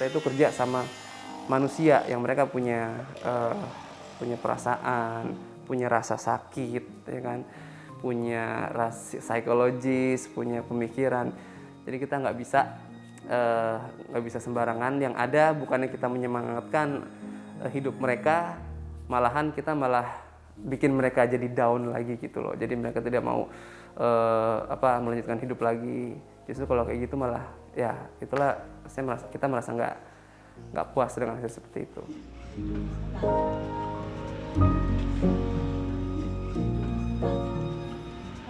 kita itu kerja sama manusia yang mereka punya punya perasaan, punya rasa sakit, ya kan, punya rasa psikologis, punya pemikiran. Jadi kita nggak bisa sembarangan. Yang ada bukannya kita menyemangatkan hidup mereka, malahan kita malah bikin mereka jadi down lagi gitu loh. Jadi mereka tidak mau melanjutkan hidup lagi. Justru kalau kayak gitu malah ya itulah kita merasa nggak puas dengan hasil seperti itu.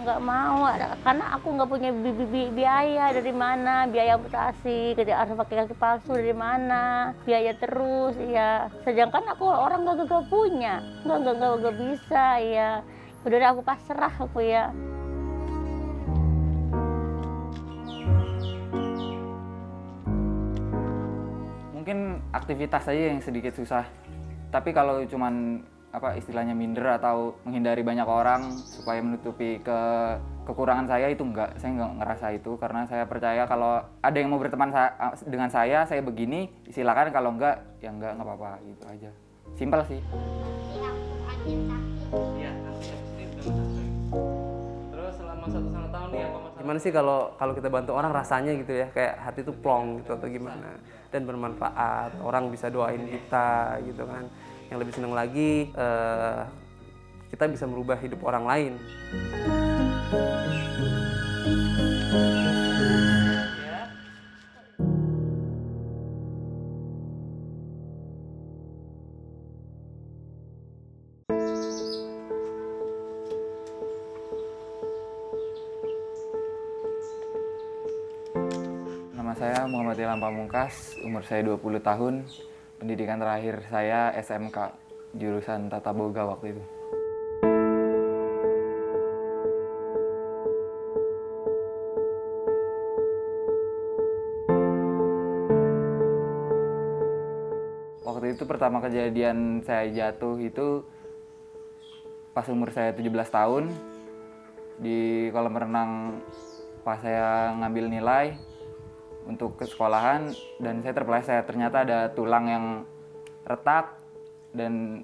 Nggak mau, karena aku nggak punya biaya. Dari mana biaya amputasi, harus pakai kaki palsu, dari mana biaya terus ya. Sedangkan aku orang nggak punya, nggak bisa ya. Udah aku pasrah aku ya. Mungkin aktivitas saja yang sedikit susah. Tapi kalau cuman istilahnya minder atau menghindari banyak orang supaya menutupi kekurangan saya, itu enggak. Saya enggak ngerasa itu karena saya percaya kalau ada yang mau berteman dengan saya begini, silakan. Kalau enggak, ya enggak apa-apa gitu aja. Simpel sih. Terus selama 1,5 tahun nih apa masalah? Gimana sih kalau kita bantu orang rasanya gitu ya, kayak hati tuh plong gitu atau gimana, dan bermanfaat, orang bisa doain kita gitu kan. Yang lebih senang lagi kita bisa merubah hidup orang lain. Nama saya Muhammad Ilham Pamungkas, umur saya 20 tahun. Pendidikan terakhir saya SMK, jurusan Tata Boga waktu itu. Waktu itu pertama kejadian saya jatuh itu pas umur saya 17 tahun. Di kolam renang pas saya ngambil nilai untuk ke sekolahan dan saya terpeleset. Ternyata ada tulang yang retak dan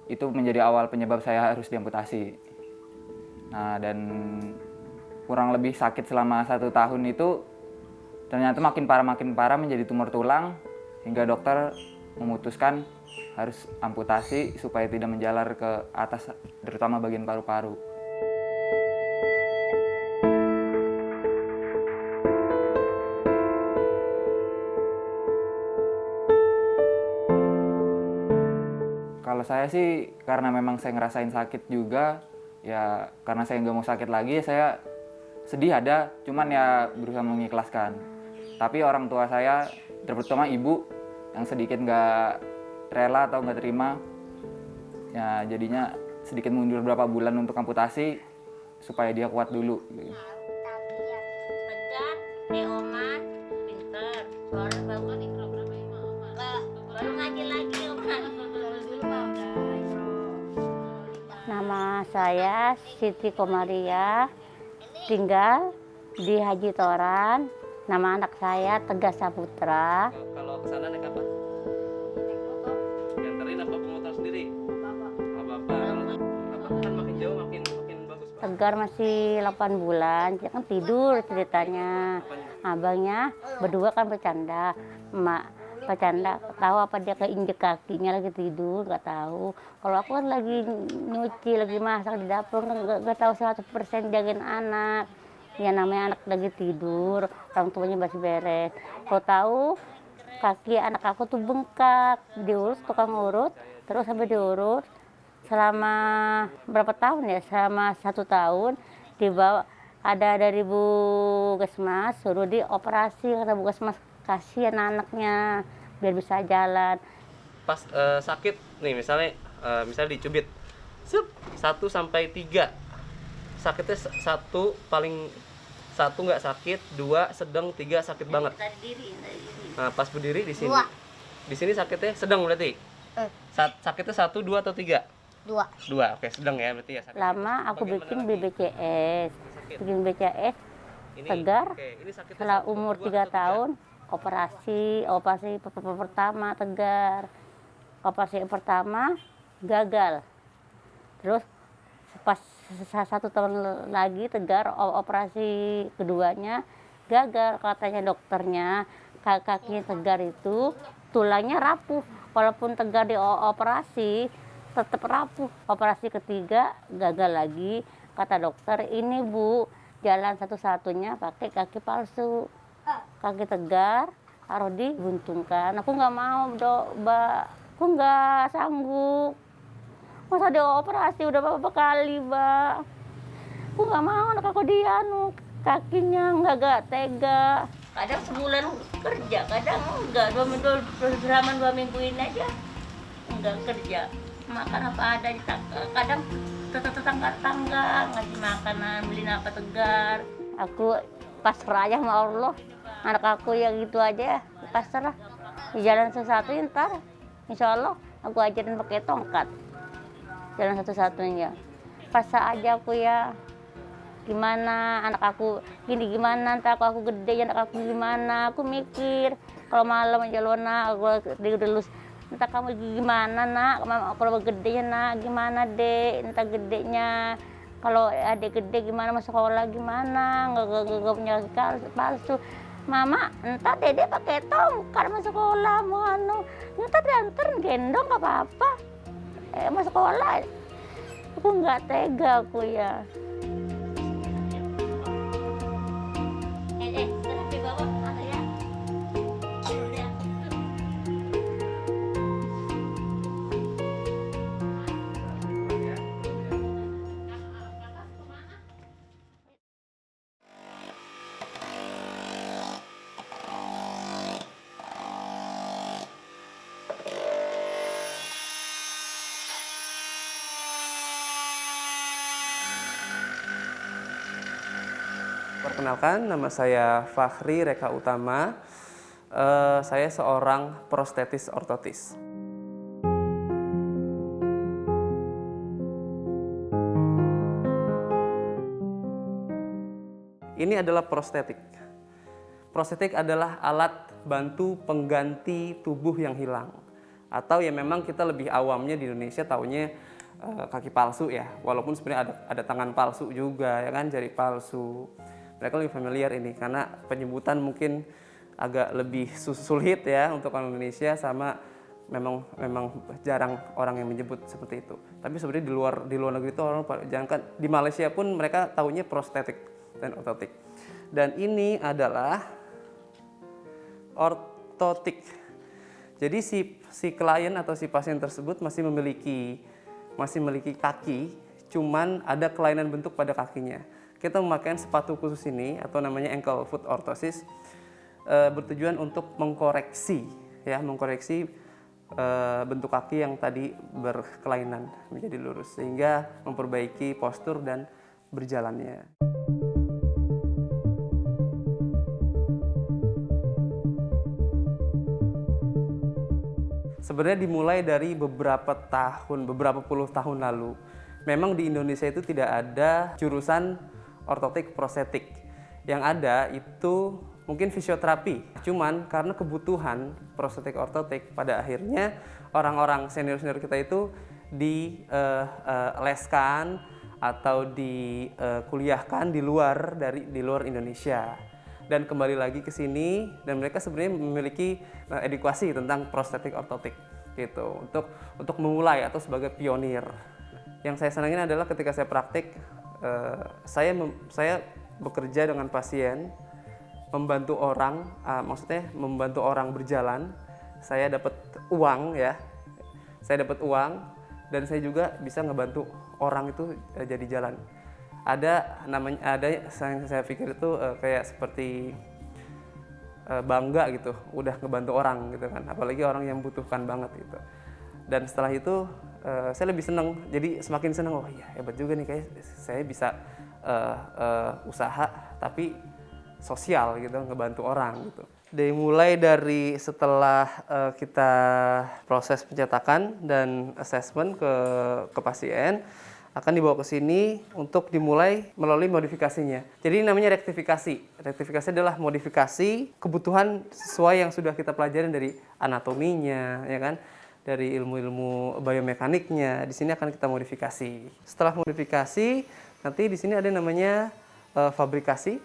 itu menjadi awal penyebab saya harus diamputasi. Nah, dan kurang lebih sakit selama 1 tahun itu ternyata makin parah menjadi tumor tulang hingga dokter memutuskan harus amputasi supaya tidak menjalar ke atas, terutama bagian paru-paru. Kalau saya sih karena memang saya ngerasain sakit juga, ya karena saya nggak mau sakit lagi, saya sedih ada, cuman ya berusaha mengikhlaskan. Tapi orang tua saya, terutama ibu, yang sedikit nggak rela atau nggak terima, ya jadinya sedikit mundur beberapa bulan untuk amputasi supaya dia kuat dulu. Nama saya Siti Komaria, tinggal di Haji Toran. Nama anak saya Tegas Saputra. Kalau kesana naik apa? Diantarin apa pemotor sendiri? Bapak. Kan makin jauh makin bagus, Pak. Tegar masih 8 bulan, dia kan tidur ceritanya. Abangnya berdua kan bercanda, emak bercanda, tahu apa dia keinjek kakinya lagi tidur, nggak tahu. Kalau aku kan lagi nyuci, lagi masak di dapur, nggak tahu 100% jagain anak. Ya namanya anak lagi tidur, orang tuanya masih beres. Kalau tahu kaki anak aku tuh bengkak, diurus tukang urut, terus sampai diurut selama berapa tahun ya? Selama 1 tahun dibawa. Ada dari Bu Kesmas, suruh dioperasi, kata Bu Kesmas, kasihan anaknya biar bisa jalan. Pas sakit nih misalnya dicubit 1 sampai 3, sakitnya 1 paling 1 nggak sakit, 2 sedang, 3 sakit banget. Nah pas berdiri di sini sakitnya sedang berarti. Sakitnya 1, 2 atau 3? 2, oke, sedang ya berarti ya. Lama aku bikin BPJS, Tegar. Setelah umur 3 tahun operasi pertama tegar. Operasi pertama gagal. Terus pas 1 tahun lagi tegar, operasi keduanya gagal. Katanya dokternya kaki tegar itu tulangnya rapuh. Walaupun tegar dioperasi tetap rapuh. Operasi ketiga gagal lagi. Kata dokter, ini Bu, jalan satu-satunya pakai kaki palsu. Kaki tegar harus dibuntungkan. Aku nggak mau, Mbak. Aku nggak sanggup. Masa dioperasi udah beberapa kali, Mbak. Aku nggak mau anak aku kakinya nggak tega. Kadang sebulan kerja, kadang enggak. 2 minggu ini aja enggak kerja. Makan apa ada, kadang tetangga ngasih makanan, beliin apa tegar. Aku pasrah aja sama Allah. Anak aku ya gitu aja, pasrah. Di jalan satu ntar, insya Allah aku ajarin pakai tongkat. Jalan satu-satunya. Pasrah aja aku ya. Gimana anak aku gini, gimana ntar aku gede anak aku gimana, aku mikir kalau malam aja Lona aku udah lulus, entah kamu gimana nak, kalau gedenya nak gimana dek, entah gedenya kalau adik gede gimana masuk sekolah gimana, nggak punya palsu. Mama, entah dede pakai tongkat masuk sekolah mau entah diantar gendong gak apa-apa, masuk sekolah. Aku nggak tega aku ya. Perkenalkan, nama saya Fakhri Reka Utama. Saya seorang prostetis ortotis. Ini adalah prostetik. Prostetik adalah alat bantu pengganti tubuh yang hilang. Atau ya memang kita lebih awamnya di Indonesia taunya kaki palsu ya. Walaupun sebenarnya ada tangan palsu juga, ya kan, jari palsu. Mereka lebih familiar ini karena penyebutan mungkin agak lebih sulit ya untuk orang Indonesia, sama memang jarang orang yang menyebut seperti itu. Tapi sebenarnya di luar negeri itu orang jangan, di Malaysia pun mereka taunya prostetik dan ortotik. Dan ini adalah ortotik. Jadi si klien atau si pasien tersebut masih memiliki kaki, cuman ada kelainan bentuk pada kakinya. Kita memakai sepatu khusus ini atau namanya ankle foot orthosis, bertujuan untuk mengkoreksi bentuk kaki yang tadi berkelainan menjadi lurus, sehingga memperbaiki postur dan berjalannya. Sebenarnya dimulai dari beberapa puluh tahun lalu. Memang di Indonesia itu tidak ada jurusan ortotik prostetik. Yang ada itu mungkin fisioterapi. Cuman karena kebutuhan prostetik ortotik, pada akhirnya orang-orang senior-senior kita itu dileskan atau dikuliahkan di luar Indonesia. Dan kembali lagi ke sini, dan mereka sebenarnya memiliki edukasi tentang prostetik ortotik gitu, untuk memulai atau sebagai pionir. Yang saya senangin adalah ketika saya praktik, saya bekerja dengan pasien, membantu orang, maksudnya membantu orang berjalan. Saya dapat uang ya, dan saya juga bisa ngebantu orang itu jadi jalan. Ada yang saya pikir itu kayak seperti bangga gitu, udah ngebantu orang gitu kan, apalagi orang yang butuhkan banget gitu. Dan setelah itu saya lebih senang, jadi semakin senang, oh iya hebat juga nih, kayak saya bisa usaha tapi sosial gitu, ngebantu orang gitu. Mulai dari setelah kita proses pencetakan dan assessment ke pasien, akan dibawa ke sini untuk dimulai melalui modifikasinya. Jadi ini namanya rektifikasi. Rektifikasi adalah modifikasi kebutuhan sesuai yang sudah kita pelajarin dari anatominya, ya kan? Dari ilmu-ilmu biomekaniknya. Di sini akan kita modifikasi. Setelah modifikasi, nanti di sini ada namanya fabrikasi.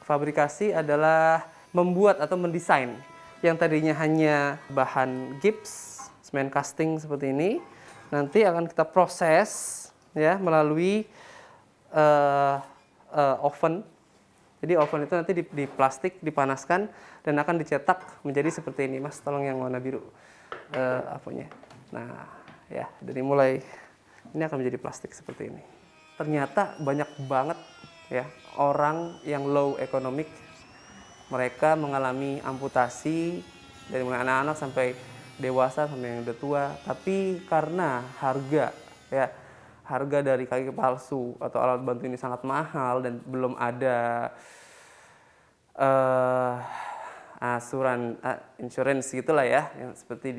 Fabrikasi adalah membuat atau mendesain yang tadinya hanya bahan gips, semen casting seperti ini, nanti akan kita proses ya melalui oven. Jadi oven itu nanti di plastik dipanaskan dan akan dicetak menjadi seperti ini. Mas, tolong yang warna biru apanya. Nah, ya dari mulai ini akan menjadi plastik seperti ini. Ternyata banyak banget ya orang yang low economic, mereka mengalami amputasi dari mulai anak-anak sampai dewasa sampai yang udah tua, tapi karena harga dari kaki palsu atau alat bantu ini sangat mahal dan belum ada insurance gitulah ya, yang seperti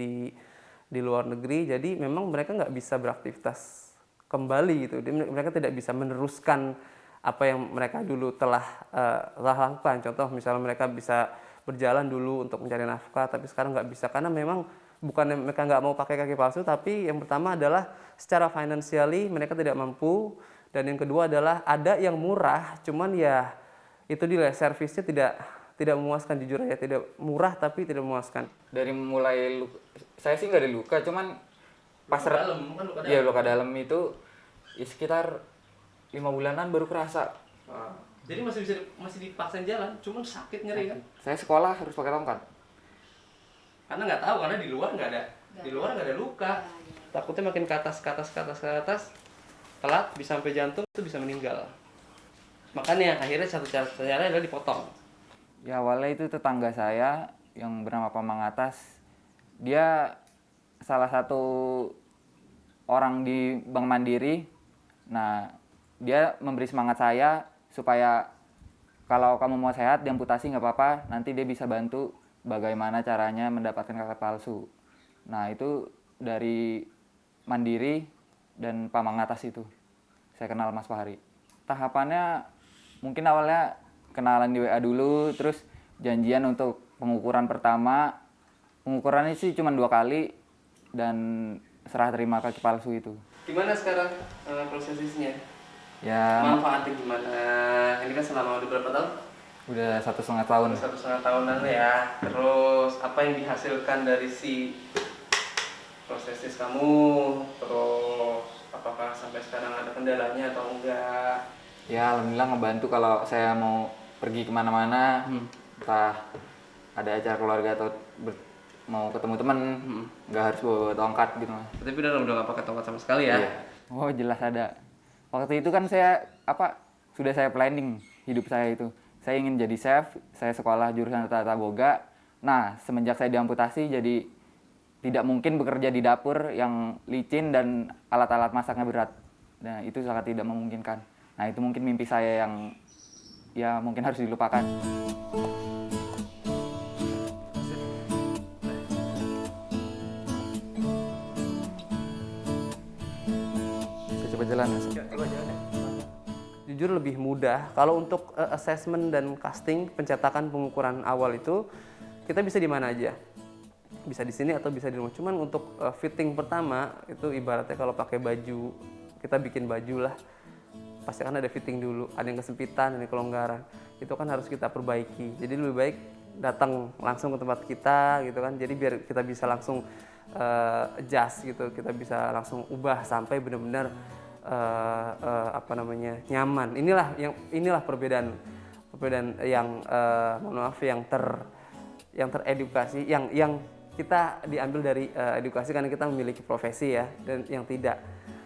di luar negeri. Jadi memang mereka nggak bisa beraktivitas kembali gitu. Mereka tidak bisa meneruskan apa yang mereka dulu telah lakukan. Contoh misalnya mereka bisa berjalan dulu untuk mencari nafkah, tapi sekarang nggak bisa karena memang bukan mereka nggak mau pakai kaki palsu, tapi yang pertama adalah secara financially mereka tidak mampu, dan yang kedua adalah ada yang murah, cuman ya itu dia servisnya tidak memuaskan, jujur aja tidak murah tapi tidak memuaskan. Dari mulai saya sih nggak ada luka, cuman pas luka dalam itu ya sekitar 5 bulanan baru kerasa. Jadi masih dipaksain jalan, cuman sakit nyeri kan? Saya sekolah harus pakai tongkat. Karena nggak tahu, karena di luar nggak ada luka. Takutnya makin ke atas, telat bisa sampai jantung itu bisa meninggal. Makanya akhirnya satu cara adalah dipotong. Ya awalnya itu tetangga saya yang bernama Pamang Atas, dia salah satu orang di Bank Mandiri. Nah, dia memberi semangat saya supaya kalau kamu mau sehat diamputasi nggak apa-apa, nanti dia bisa bantu bagaimana caranya mendapatkan kaki palsu. Nah itu dari Mandiri dan Pamang Atas itu saya kenal Mas Fahri. Tahapannya mungkin awalnya kenalan di WA dulu, terus janjian untuk pengukuran pertama. Pengukurannya sih cuma 2 kali dan serah terima kaki palsu itu. Gimana sekarang prosesnya? Ya, Manfaatnya gimana? Ini kan selama udah berapa tahun? udah 1,5 tahun. 1,5 tahunan ya. Terus apa yang dihasilkan dari si prosesis kamu? Terus apakah sampai sekarang ada kendalanya atau enggak? Ya alhamdulillah ngebantu kalau saya mau pergi kemana-mana, entah ada acara keluarga atau mau ketemu teman, nggak harus bawa tongkat gitu. Tapi udah nggak pakai tongkat sama sekali ya? Iya. Oh jelas ada. Waktu itu kan sudah saya planning hidup saya itu. Saya ingin jadi chef, saya sekolah jurusan tata boga. Nah, semenjak saya diamputasi jadi tidak mungkin bekerja di dapur yang licin dan alat-alat masaknya berat. Nah, itu sangat tidak memungkinkan. Nah, itu mungkin mimpi saya yang ya mungkin harus dilupakan. Saya coba jalan. Jujur lebih mudah. Kalau untuk assessment dan casting, pencetakan pengukuran awal itu kita bisa di mana aja. Bisa di sini atau bisa di rumah. Cuman untuk fitting pertama itu ibaratnya kalau pakai baju, kita bikin baju lah. Pasti kan ada fitting dulu, ada yang kesempitan, ada yang kelonggaran. Itu kan harus kita perbaiki. Jadi lebih baik datang langsung ke tempat kita gitu kan. Jadi biar kita bisa langsung adjust gitu, kita bisa langsung ubah sampai benar-benar nyaman. Inilah perbedaan yang mohon maaf yang teredukasi, yang kita diambil dari edukasi karena kita memiliki profesi ya, dan yang tidak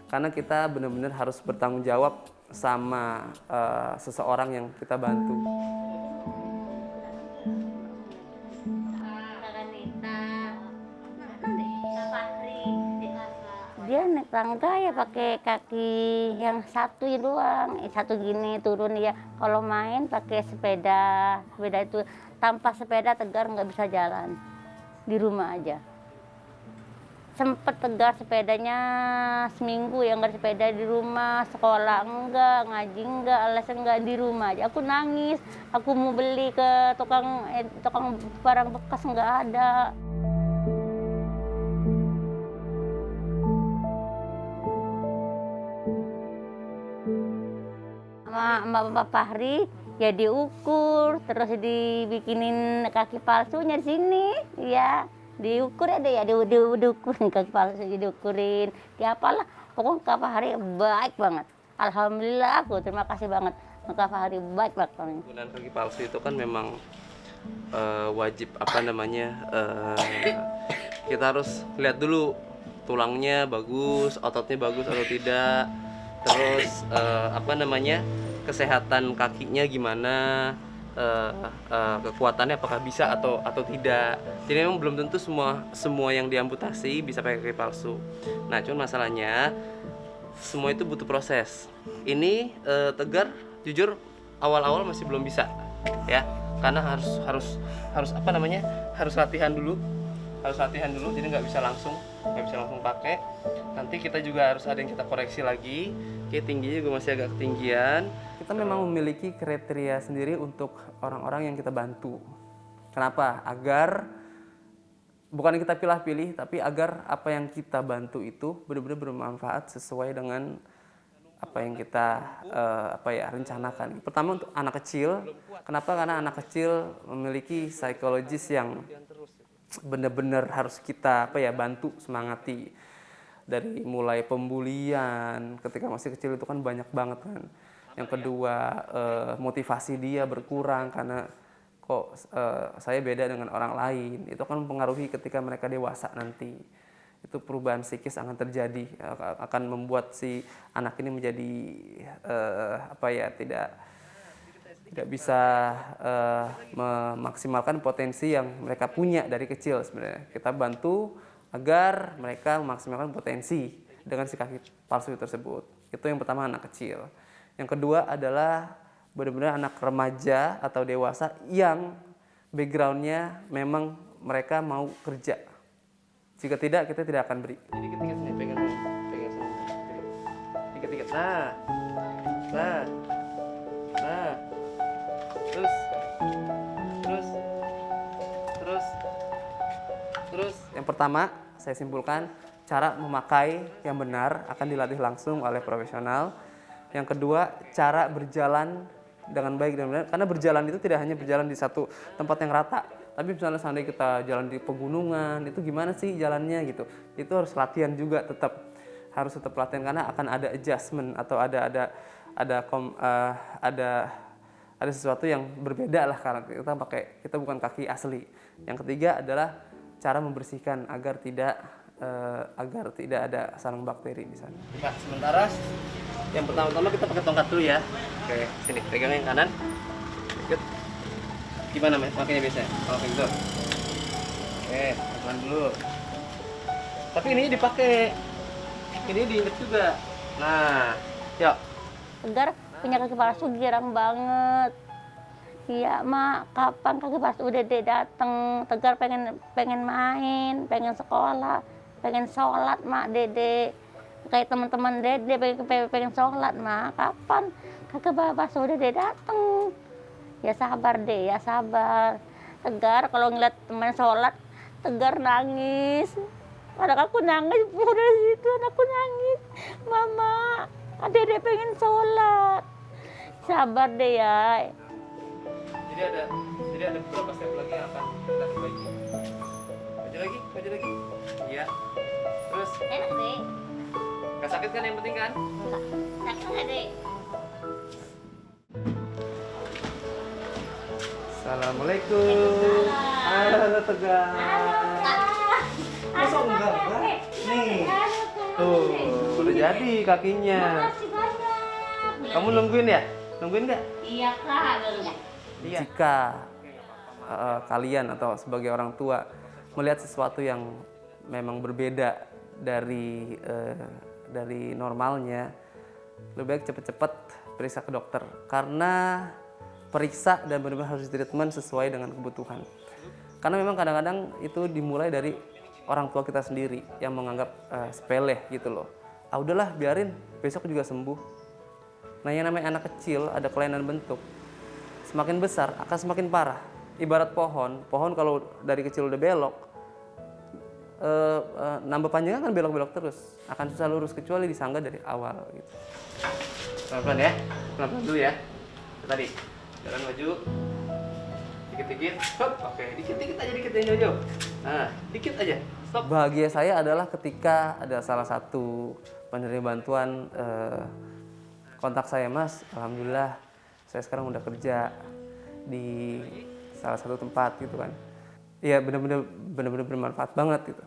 karena kita benar-benar harus bertanggung jawab sama seseorang yang kita bantu. Dia naik tangga ya pakai kaki yang satu doang, satu gini turun ya. Kalau main pakai sepeda itu tanpa sepeda Tegar nggak bisa jalan, di rumah aja. sempet Tegar sepedanya seminggu ya nggak sepeda di rumah, sekolah enggak, ngaji enggak, les enggak, di rumah aja. Aku nangis, aku mau beli ke tukang barang bekas nggak ada. Sama Mbak Fahri ya diukur, terus dibikinin kaki palsunya di sini, ya diukur ada ya diukurin kaki palsu, diukurin, ya apalah, pokoknya Kak Fahri baik banget. Alhamdulillah aku terima kasih banget, Kak Fahri baik banget. Penggunaan kaki palsu itu kan memang wajib kita harus lihat dulu tulangnya bagus, ototnya bagus atau tidak, terus kesehatan kakinya gimana, kekuatannya apakah bisa atau tidak. Jadi memang belum tentu semua yang diamputasi bisa pakai kaki palsu. Nah, cuman masalahnya semua itu butuh proses. Ini Tegar jujur awal-awal masih belum bisa, ya, karena harus latihan dulu. Jadi nggak bisa langsung pakai. Nanti kita juga harus ada yang kita koreksi lagi. Oke, tingginya juga masih agak ketinggian. Kita memang memiliki kriteria sendiri untuk orang-orang yang kita bantu. Kenapa? Agar bukan kita pilih-pilih, tapi agar apa yang kita bantu itu benar-benar bermanfaat sesuai dengan apa yang kita rencanakan. Pertama untuk anak kecil. Kenapa? Karena anak kecil memiliki psikologis yang benar-benar harus kita bantu, semangati. Dari mulai pembulian ketika masih kecil itu kan banyak banget kan. Yang kedua, motivasi dia berkurang karena kok saya beda dengan orang lain. Itu kan mempengaruhi ketika mereka dewasa nanti. Itu perubahan psikis akan terjadi, akan membuat si anak ini menjadi tidak bisa memaksimalkan potensi yang mereka punya dari kecil sebenarnya. Kita bantu agar mereka memaksimalkan potensi dengan si kaki palsu tersebut. Itu yang pertama, anak kecil. Yang kedua adalah benar-benar anak remaja atau dewasa yang backgroundnya memang mereka mau kerja. Jika tidak, kita tidak akan beri. Jadi ketika sini pegang sini. Tiga. Nah. Terus yang pertama saya simpulkan, cara memakai yang benar akan dilatih langsung oleh profesional. Yang kedua, cara berjalan dengan baik dan benar, karena berjalan itu tidak hanya berjalan di satu tempat yang rata, tapi misalnya seandainya kita jalan di pegunungan, itu gimana sih jalannya gitu. Itu harus latihan juga, harus tetap latihan karena akan ada adjustment atau ada sesuatu yang berbeda lah karena kita bukan kaki asli. Yang ketiga adalah cara membersihkan agar tidak ada sarang bakteri di sana. Nah, sementara yang pertama-tama kita pakai tongkat dulu ya. Oke, sini pegang yang kanan. Ikut. Gimana makanya biasanya? Kalau kayak gitu. Oke, pelan dulu. Tapi ini dipakai. Ini diinget juga. Nah, yuk. Tegar punya kaki palsu girang banget. Iya, Mak, kapan kaki palsu udah Dek dateng? Tegar pengen main, pengen sekolah, pengen sholat, Mak, Dede. Kayak teman-teman Dede pengen sholat, Mak. Kapan kaki palsu udah Dek dateng? Ya sabar, Dek, ya sabar. Tegar kalau ngeliat teman sholat, Tegar nangis. Anak aku nangis, udah situ anakku nangis. Mama, Dede pengen sholat. Sabar deh ya. Jadi ada beberapa step lagi yang akan kita perbaiki. Maju lagi. Iya. Terus. Enak deh. Gak sakit kan yang penting kan? Sakit nggak deh? Assalamualaikum. Halo Tegar. Masa enggak? Nih. Tuh, udah jadi kakinya. Makasih banyak. Kamu nungguin ya? Nungguin nggak? Iya Kak, enggak. Jika kalian atau sebagai orang tua melihat sesuatu yang memang berbeda dari normalnya, lebih baik cepat-cepat periksa ke dokter, karena periksa dan benar-benar harus treatment sesuai dengan kebutuhan. Karena memang kadang-kadang itu dimulai dari orang tua kita sendiri yang menganggap sepele gitu loh. Ah udahlah biarin, besok juga sembuh. Nah yang namanya anak kecil ada kelainan bentuk, semakin besar akan semakin parah. Ibarat pohon kalau dari kecil udah belok, nambah panjangnya kan belok-belok terus, akan susah lurus kecuali disangga dari awal gitu. Pelan-pelan ya, pelan-pelan dulu ya. Tadi, jalan maju, dikit-dikit, stop. Oke, dikit-dikit aja, dikit aja jauh. Nah, dikit aja, stop. Bahagia saya adalah ketika ada salah satu penerima bantuan kontak saya, Mas, alhamdulillah saya sekarang udah kerja di salah satu tempat gitu kan. Iya benar-benar bermanfaat banget gitu.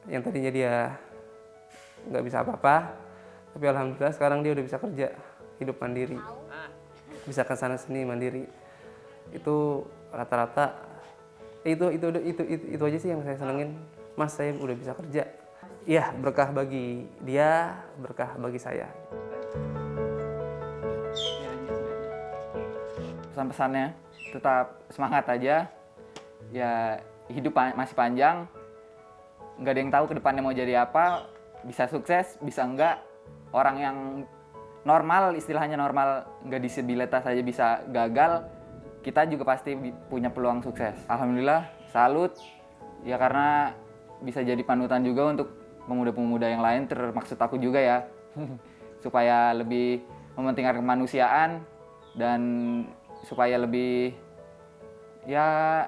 Yang tadinya dia nggak bisa apa-apa, tapi alhamdulillah sekarang dia udah bisa kerja, hidup mandiri, bisa ke sana sini mandiri. Itu rata-rata itu aja sih yang saya senengin. Mas, saya udah bisa kerja. Iya, berkah bagi dia, berkah bagi saya. Pesan-pesannya tetap semangat aja. Ya hidup masih panjang, nggak ada yang tahu ke depannya mau jadi apa, bisa sukses, bisa enggak. Orang yang normal, istilahnya normal, nggak disabilitas saja bisa gagal, kita juga pasti punya peluang sukses. Alhamdulillah, salut, ya karena bisa jadi panutan juga untuk pemuda-pemuda yang lain, termaksud aku juga ya, supaya lebih mementingkan kemanusiaan, dan supaya lebih, ya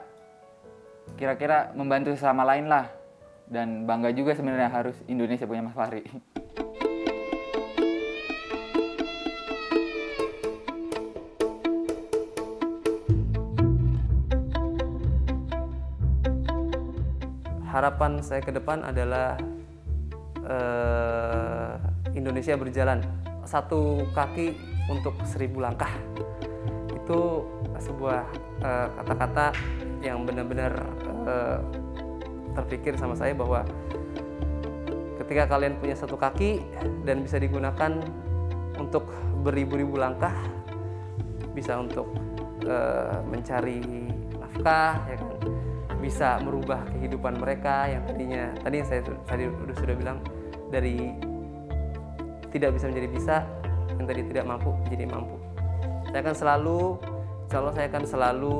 kira-kira membantu sesama lain lah. Dan bangga juga sebenarnya harus Indonesia punya Mas Fahri. Harapan saya ke depan adalah Indonesia berjalan satu kaki untuk 1000 langkah. Itu sebuah kata-kata yang benar-benar terpikir sama saya bahwa ketika kalian punya satu kaki dan bisa digunakan untuk beribu-ribu langkah, bisa untuk mencari nafkah, ya kan, bisa merubah kehidupan mereka yang tadi saya sudah bilang, dari tidak bisa menjadi bisa, yang tadi tidak mampu menjadi mampu. Insya Allah saya akan selalu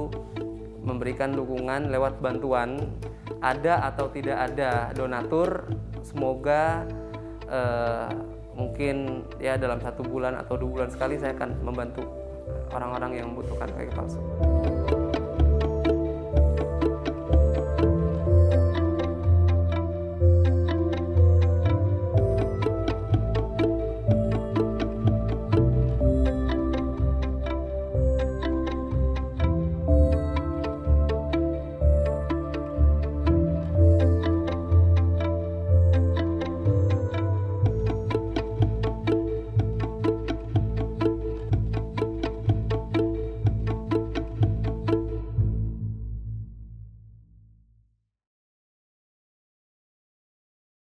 memberikan dukungan lewat bantuan, ada atau tidak ada donatur. Semoga mungkin ya dalam 1 bulan atau 2 bulan sekali saya akan membantu orang-orang yang membutuhkan kaki palsu.